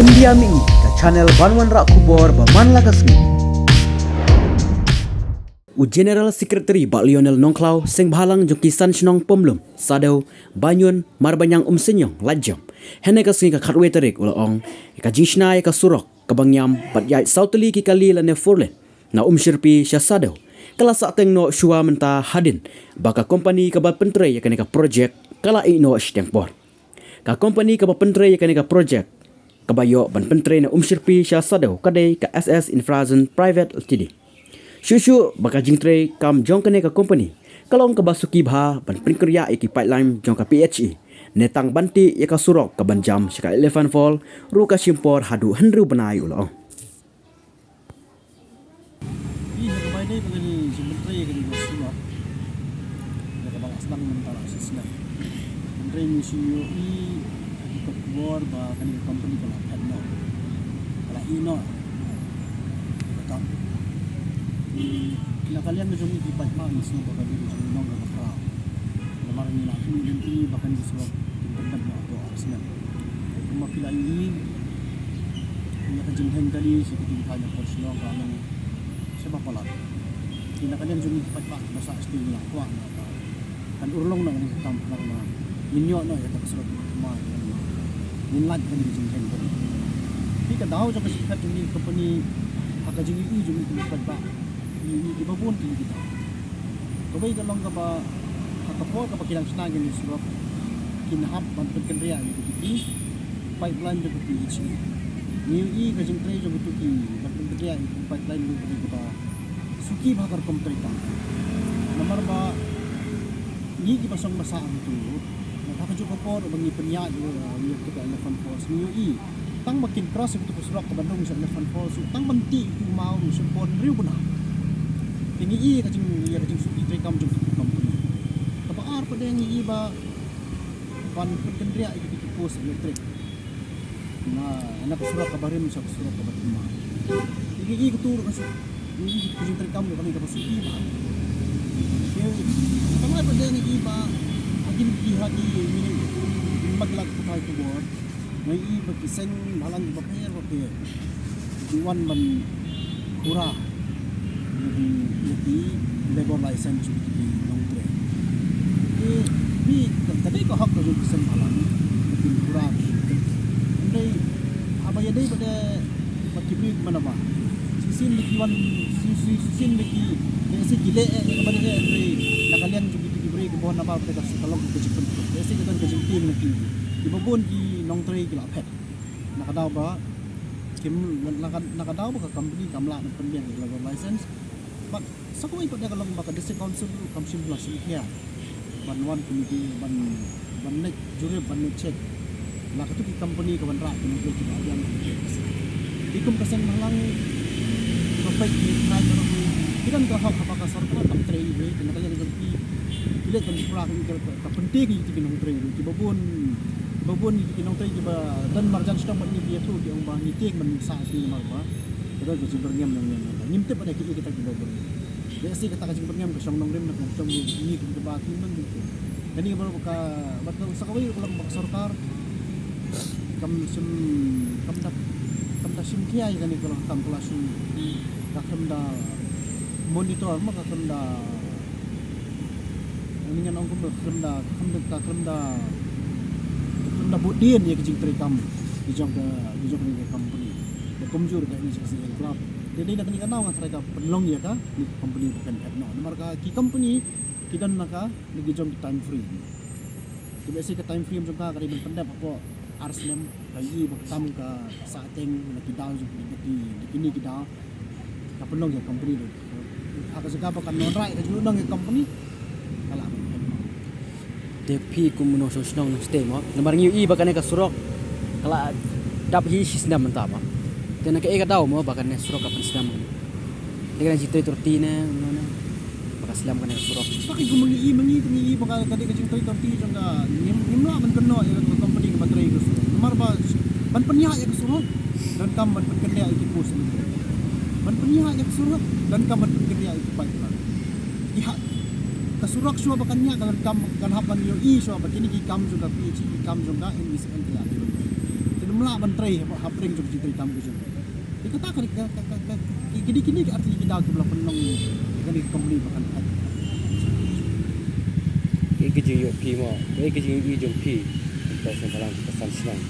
India mi ka channel Banwan Rak Kubor Baman Lagasmi. U General Secretary Bak Lionel Nongklau sing bahalang jong kisan snong pomlum sadau banyun marbanyang senyong lajam hene ka singa khatwe tarik ulaong ka jishna ka surok ka bangyam bat yai sautli ki kali la ne forlen na shirpi sha sadau kala sa teng no shua menta hadin baka company ka bat pentre ya ka project kala ino stempor ka company ka bat pentre ya ka project kabayo ban pentre na shirpi sha sadau kadai ka SS Infrazen Private Ltd. Shushu baka jingtre kam jong kene ka company kalong ka basuki bha ban prinkerya iki pipeline jong ka PHE netang banti ya ka surok ka banjam shika Elephant Fall ru ka simpor hadu henru banai ulo Ini kamay day pagani simentre ya kani basula. Ya kabang aslang mentara sisna. Mentre ni CEO i ka keluar ba kani company kala padno. Kala ino. Kata kila kalian na jumi di patma ni sino ba kali jumi nong ga pra. Lamar ni na kini dan ini bahkan di sebab tempat na ato arsna. Kuma pila ini ya ka jinghen kali seperti ditanya porsilong kalang sebab pola. Kina kalian jumi pat pak basa stil na kuah kan urlong na ni tam na minyo no ya tak surat ma minlat kan di jinghen kan. Di ka daw sa kasikat jumi company aka jumi i jumi pat pak ni di babon ti kita. Kabay ka lang ka ba kakapor ka pakilang snag ni sebab kinahap ban pagkandriya ni kiti pipeline jud ti ichi. Ni i ka jingtre jud ti ban pagkandriya ni pipeline jud ti kita. Suki bakar kompleta. Nomor ba ni di pasang masaan tu. Nakakaju ko po bangi penya ni kita Elephant Falls ni i. Tang makin cross itu kesurok ke Bandung sa Elephant Falls. Tang banti itu mau sempon riu benar. Ini i kacing suki tre kam jung company. Kapaar pa deng i ba ban pagkandriya iki ti post electric. Na anak kesurok ka barim sa kesurok ka Batima. Ini i kuturo kasi ini kacing tre kam kami ka suki ba. Kamay pa deng i ba agin ihati ini maglag ko tayo to board. May i bagisen malang ba pair. Diwan man kura. Jadi labor license di nongtre. Di tadi ko hak ko sen malang di kurang. Andai apa ya dai pada makibri mana ba. Sisin di wan sisin di si gile pada andai nakalian juga di beri ke bawah nama pada kalau ke jepun. Biasa kita ke jepun lagi. Di babon di nongtre kila pet. Nakadaw ba kim nakadaw ba ka company kamla ng pamilya labor license. But sa kung ito kalau baka district council kamsim plus here banwan committee ban net jure ban net check la katu ki company ka ban ra ki net ki bayan ikum kasan malang perfect ni kai no kidan ka hak apakah sarkala tam trei be kana kaya ni ile kan pula ka penting ki kinong trei ki babon ki kinong trei ki ba dan marjan stong ban ni dia tu ki ong ba ni tek man sa si marba kada ko sibernyam nang nimte pada kita ki babon. Biasa kata kasi bernyam kasang nong rim na kung ini kung debati man dito. Kani ba ka bat sa kaway ko lang magsarkar kam da sim kiyay kani ko lang tamplasun kakanda monitor makakanda ani nga nong ko kakanda budin ya kijing trikam di jong ni company. Da komjur ka ni sa club. Jadi nak nikah nawa mereka penlong ya ka ni company bukan no marka ki company kidan naka lagi jom time frame biasa ka time frame jom ka kari pendap apa arsnem kai baktam ka sateng lagi daw jom di kini kita ka penlong ya company do aka saka pa kan non right ka julong ya company kala tepi kumuno sosnong stemo lamar ngi bakane ka surok kala dap hi sisna mentama dan nak eka daw mo baka ne surok kapan silam dengan jito tortina mana baka silam kana surok paki gumangi baka kadi kajing toy torti janga nimla man kano ya company ka patray ko mar ba ban panya ya surok dan kam ban kanya iki pus ban panya ya surok dan kam ban kanya iki pipeline iha kasurok syo baka nya kan kam kan hapan yo i syo ba kini ki kam juga pi kam juga in is ent ya kamla bantrai hapring jog jitri tam kujung dikata kan kini arti kita ke belah penong kan company bahkan cái gì dụng phi mà cái gì dụng phi kita sebalang pesan senang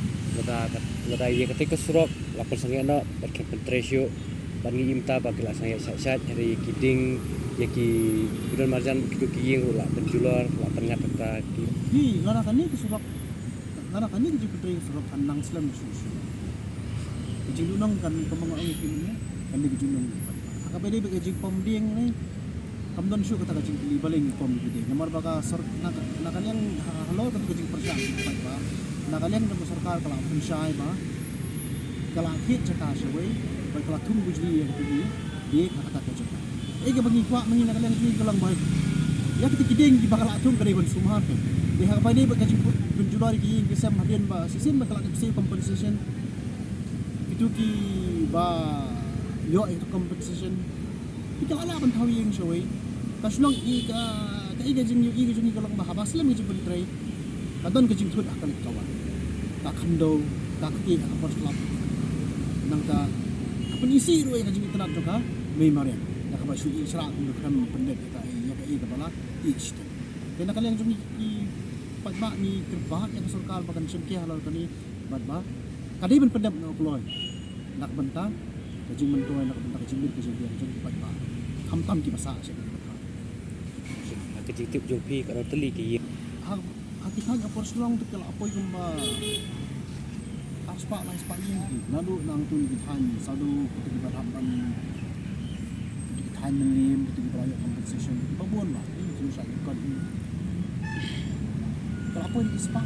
ngada ye ketika surok lapor sange no berkat pentresio bangi imta bagilah sange sat hari kiding ya ki udon marjan kitu kiying la penjulor la pengat ta ki hi ngara kan ni kesurak ngara kan ni jiputri surak kanang slam susu jilunong kan kemang ang kimnya kan ni jilunong akabede be jing pom ding ni kamdon syu kata jing li baling pom gede nomor baka sor nakalian halo kata jing persang ba nakalian kan sarkar kala punsyai ba kala khit chaka shwe ba kala thum bujli ya kiti ye kata jaka ege bagi kwa mengi nakalian ni kalang ba ya kiti kiding di bakal atung kare ban sumha pe di ha ba ni ba jing penjulari ki gesam hadin ba sisin ba kala kipsi compensation itu ki ba yo itu compensation ika ala ban thawi yang shoi kaslong ika ika jing kalang ba habas lam ji pentrai kadon ke jing thut akal kawan ta khando ta ki ka pos lap nang ta apa isi ro ka jing tanat joka me marian ya ka ba shu isra ku kam pendet ka ya ka bala ich kena kalian jung ki patba ni kerbat yang sarkar bakan semki halal kani batba kadi ben pendap no kloy nak bentang kajing mentuai nak bentang kajing mit kajing biang jung patba tam ki basa se cái gì tiếp dụng phi cái tali ki hati kan apor sulong tu kalau apoi kumba aspa lai spa yin nadu nang tu di than sadu kutu barham ban di than lim kutu baraya compensation babon lah ini tu sa kan kalau apoi di spa